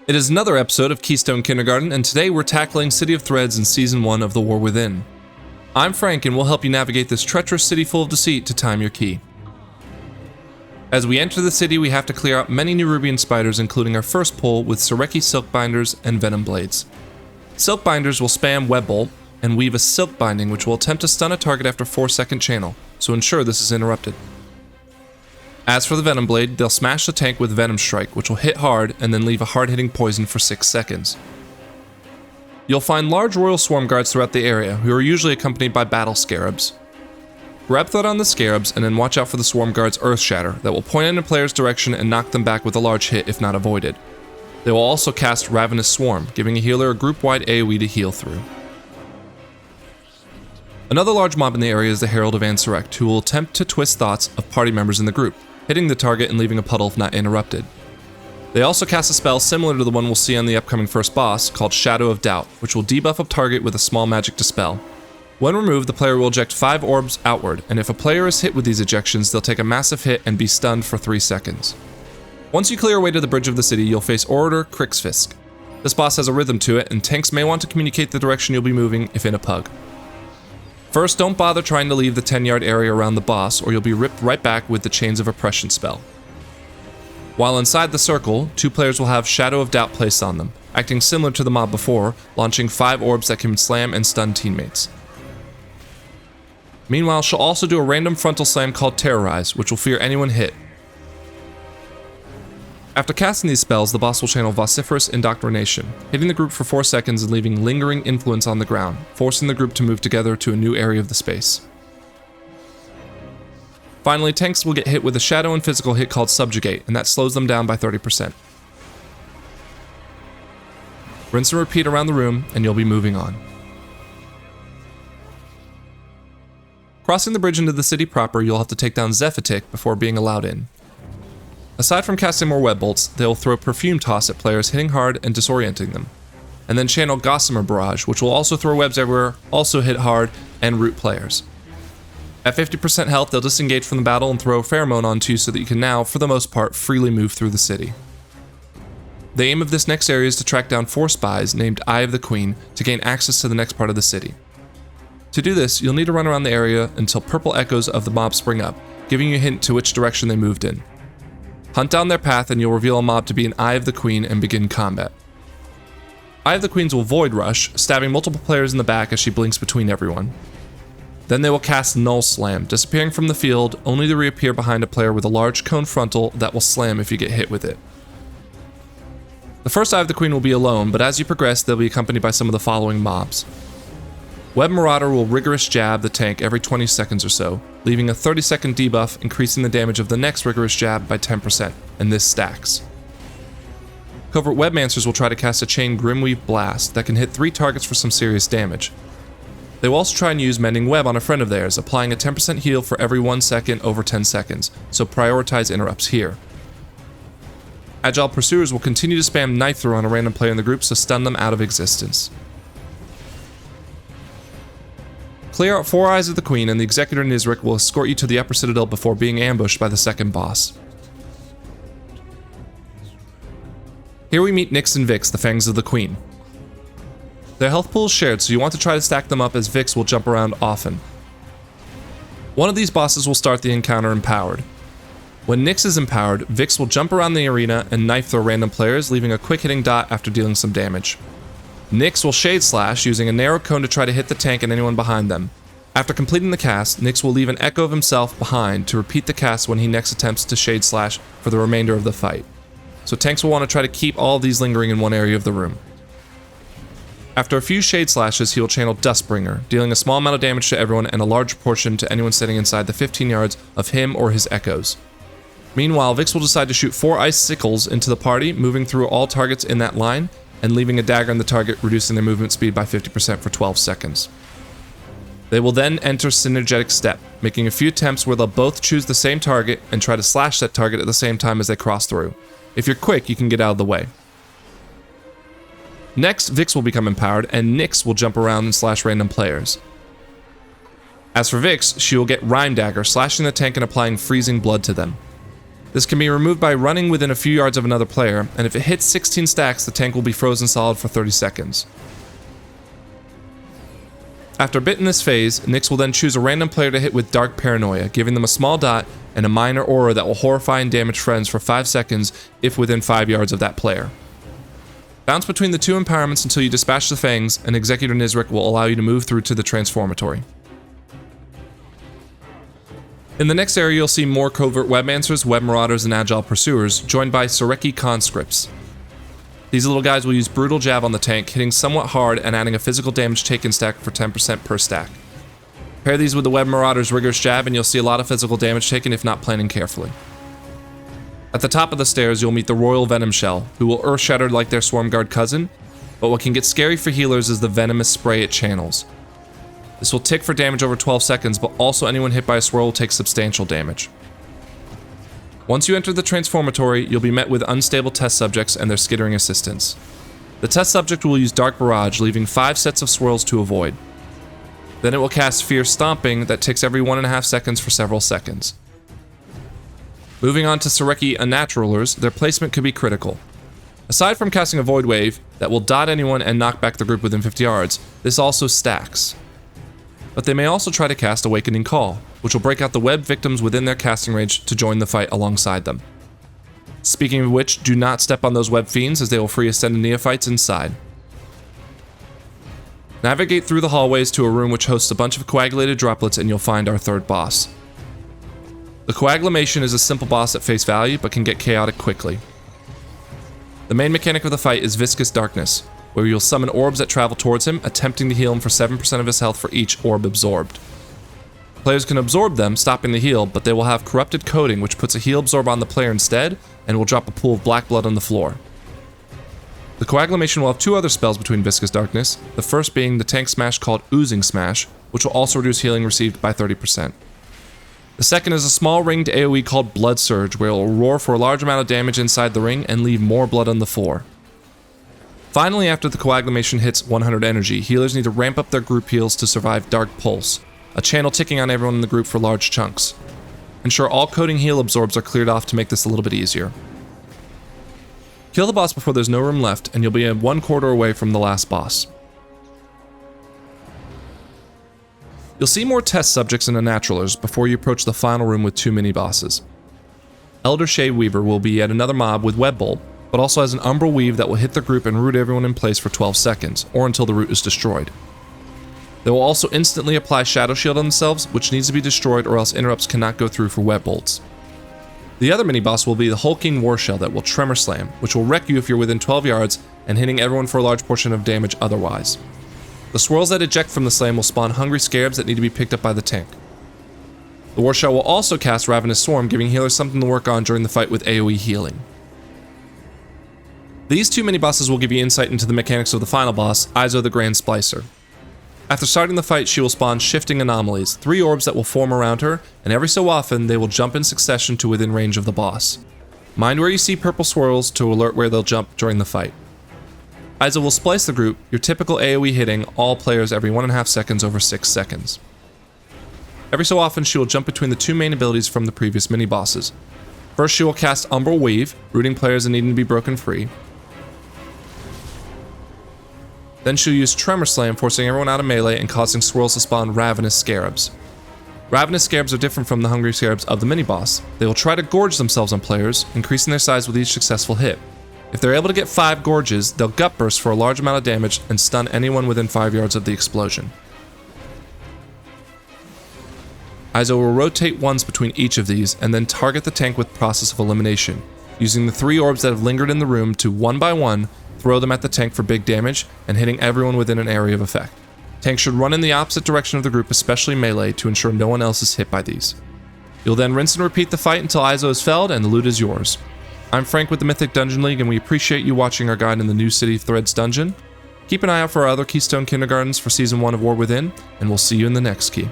It is another episode of Keystone Kindergarten, and today we're tackling City of Threads in Season 1 of The War Within. I'm Frank, and we'll help you navigate this treacherous city full of deceit to time your key. As we enter the city, we have to clear out many Nerubian spiders, including our first pull with Sareki Silk Binders and Venom Blades. Silk Binders will spam Web Bolt and weave a Silk Binding, which will attempt to stun a target after 4-second channel, so ensure this is interrupted. As for the Venom Blade, they'll smash the tank with Venom Strike, which will hit hard and then leave a hard-hitting poison for 6 seconds. You'll find large Royal Swarm Guards throughout the area, who are usually accompanied by Battle Scarabs. Grab Threat on the Scarabs, and then watch out for the Swarm Guard's Earth Shatter that will point in a player's direction and knock them back with a large hit if not avoided. They will also cast Ravenous Swarm, giving a healer a group-wide AoE to heal through. Another large mob in the area is the Herald of Ansurect, who will attempt to twist thoughts of party members in the group, hitting the target and leaving a puddle if not interrupted. They also cast a spell similar to the one we'll see on the upcoming first boss, called Shadow of Doubt, which will debuff a target with a small magic dispel. When removed, the player will eject 5 orbs outward, and if a player is hit with these ejections, they'll take a massive hit and be stunned for 3 seconds. Once you clear your way to the bridge of the city, you'll face Orator Krix'Vizk. This boss has a rhythm to it, and tanks may want to communicate the direction you'll be moving if in a pug. First, don't bother trying to leave the 10-yard area around the boss, or you'll be ripped right back with the Chains of Oppression spell. While inside the circle, 2 players will have Shadow of Doubt placed on them, acting similar to the mob before, launching 5 orbs that can slam and stun teammates. Meanwhile, she'll also do a random frontal slam called Terrorize, which will fear anyone hit. After casting these spells, the boss will channel Vociferous Indoctrination, hitting the group for 4 seconds and leaving lingering influence on the ground, forcing the group to move together to a new area of the space. Finally, tanks will get hit with a shadow and physical hit called Subjugate, and that slows them down by 30%. Rinse and repeat around the room, and you'll be moving on. Crossing the bridge into the city proper, you'll have to take down Zephytic before being allowed in. Aside from casting more web bolts, they'll throw Perfume Toss at players, hitting hard and disorienting them. And then channel Gossamer Barrage, which will also throw webs everywhere, also hit hard, and root players. At 50% health, they'll disengage from the battle and throw Pheromone onto you so that you can now, for the most part, freely move through the city. The aim of this next area is to track down 4 spies named Eye of the Queen to gain access to the next part of the city. To do this, you'll need to run around the area until purple echoes of the mob spring up, giving you a hint to which direction they moved in. Hunt down their path and you'll reveal a mob to be an Eye of the Queen and begin combat. Eye of the Queens will Void Rush, stabbing multiple players in the back as she blinks between everyone. Then they will cast Null Slam, disappearing from the field only to reappear behind a player with a large cone frontal that will slam if you get hit with it. The first Eye of the Queen will be alone, but as you progress, they'll be accompanied by some of the following mobs. Web Marauder will Rigorous Jab the tank every 20 seconds or so, leaving a 30-second debuff, increasing the damage of the next Rigorous Jab by 10%, and this stacks. Covert Webmancers will try to cast a Chain Grimweave Blast that can hit 3 targets for some serious damage. They will also try and use Mending Web on a friend of theirs, applying a 10% heal for every 1 second over 10 seconds, so prioritize interrupts here. Agile Pursuers will continue to spam Knife Throw on a random player in the group to stun them out of existence. Clear out 4 Eyes of the Queen, and the Executor Nizrik will escort you to the upper citadel before being ambushed by the second boss. Here we meet Nyx and Vix, the Fangs of the Queen. Their health pool is shared, so you want to try to stack them up as Vix will jump around often. One of these bosses will start the encounter empowered. When Nyx is empowered, Vix will jump around the arena and knife throw random players, leaving a quick hitting dot after dealing some damage. Nyx will Shade Slash, using a narrow cone to try to hit the tank and anyone behind them. After completing the cast, Nyx will leave an echo of himself behind to repeat the cast when he next attempts to Shade Slash for the remainder of the fight. So tanks will want to try to keep all of these lingering in one area of the room. After a few Shade Slashes, he will channel Dustbringer, dealing a small amount of damage to everyone and a large portion to anyone sitting inside the 15 yards of him or his echoes. Meanwhile, Vix will decide to shoot 4 Icicles into the party, moving through all targets in that line, and leaving a dagger in the target, reducing their movement speed by 50% for 12 seconds. They will then enter Synergetic Step, making a few attempts where they'll both choose the same target and try to slash that target at the same time as they cross through. If you're quick, you can get out of the way. Next, Vix will become empowered, and Nyx will jump around and slash random players. As for Vix, she will get Rime Dagger, slashing the tank and applying freezing blood to them. This can be removed by running within a few yards of another player, and if it hits 16 stacks, the tank will be frozen solid for 30 seconds. After a bit in this phase, Nyx will then choose a random player to hit with Dark Paranoia, giving them a small dot and a minor aura that will horrify and damage friends for 5 seconds if within 5 yards of that player. Bounce between the two empowerments until you dispatch the Fangs, and Executor Nizrik will allow you to move through to the Transformatory. In the next area, you'll see more Covert Webmancers, Web Marauders, and Agile Pursuers, joined by Sureki Conscripts. These little guys will use Brutal Jab on the tank, hitting somewhat hard and adding a physical damage taken stack for 10% per stack. Pair these with the Web Marauder's Rigorous Jab and you'll see a lot of physical damage taken if not planning carefully. At the top of the stairs, you'll meet the Royal Venom Shell, who will Earth Shatter like their Swarm Guard cousin, but what can get scary for healers is the venomous spray it channels. This will tick for damage over 12 seconds, but also anyone hit by a swirl will take substantial damage. Once you enter the Transformatory, you'll be met with unstable test subjects and their skittering assistants. The test subject will use Dark Barrage, leaving 5 sets of swirls to avoid. Then it will cast Fierce Stomping that ticks every 1.5 seconds for several seconds. Moving on to Sureki Unnaturalers, their placement could be critical. Aside from casting a Void Wave that will dot anyone and knock back the group within 50 yards, this also stacks. But they may also try to cast Awakening Call, which will break out the web victims within their casting range to join the fight alongside them. Speaking of which, do not step on those web fiends as they will free Ascended Neophytes inside. Navigate through the hallways to a room which hosts a bunch of coagulated droplets and you'll find our third boss. The Coaglamation is a simple boss at face value, but can get chaotic quickly. The main mechanic of the fight is Viscous Darkness, where you'll summon orbs that travel towards him, attempting to heal him for 7% of his health for each orb absorbed. Players can absorb them, stopping the heal, but they will have Corrupted Coating, which puts a heal absorb on the player instead, and will drop a pool of black blood on the floor. The Coaglamation will have 2 other spells between Viscous Darkness, the first being the tank smash called Oozing Smash, which will also reduce healing received by 30%. The second is a small ringed AoE called Blood Surge, where it will roar for a large amount of damage inside the ring and leave more blood on the floor. Finally, after the Coaglamation hits 100 energy, healers need to ramp up their group heals to survive Dark Pulse, a channel ticking on everyone in the group for large chunks. Ensure all coating heal absorbs are cleared off to make this a little bit easier. Kill the boss before there's no room left, and you'll be 1 quarter away from the last boss. You'll see more test subjects and Unnaturalers before you approach the final room with 2 mini-bosses. Elder Shade Weaver will be yet another mob with Web Bolt, but also has an Umbral Weave that will hit the group and root everyone in place for 12 seconds, or until the root is destroyed. They will also instantly apply Shadow Shield on themselves, which needs to be destroyed or else interrupts cannot go through for Web Bolts. The other mini-boss will be the Hulking War Shell that will Tremor Slam, which will wreck you if you're within 12 yards and hitting everyone for a large portion of damage otherwise. The swirls that eject from the slam will spawn hungry scarabs that need to be picked up by the tank. The War Shell will also cast Ravenous Swarm, giving healers something to work on during the fight with AoE healing. These 2 mini-bosses will give you insight into the mechanics of the final boss, Izo the Grand Splicer. After starting the fight, she will spawn Shifting Anomalies, 3 orbs that will form around her, and every so often they will jump in succession to within range of the boss. Mind where you see purple swirls to alert where they'll jump during the fight. Izo will splice the group, your typical AoE hitting all players every 1.5 seconds over 6 seconds. Every so often she will jump between the 2 main abilities from the previous mini-bosses. First she will cast Umbral Weave, rooting players and needing to be broken free. Then she'll use Tremor Slam, forcing everyone out of melee and causing swirls to spawn Ravenous Scarabs. Ravenous Scarabs are different from the Hungry Scarabs of the mini-boss. They will try to gorge themselves on players, increasing their size with each successful hit. If they're able to get 5 gorges, they'll gut burst for a large amount of damage and stun anyone within 5 yards of the explosion. Izo will rotate once between each of these and then target the tank with Process of Elimination, using the 3 orbs that have lingered in the room to one by one throw them at the tank for big damage and hitting everyone within an area of effect. Tanks should run in the opposite direction of the group, especially melee, to ensure no one else is hit by these. You'll then rinse and repeat the fight until Izo is felled and the loot is yours. I'm Frank with the Mythic Dungeon League, and we appreciate you watching our guide in the New City Threads dungeon. Keep an eye out for our other Keystone Kindergartens for Season 1 of War Within, and we'll see you in the next key.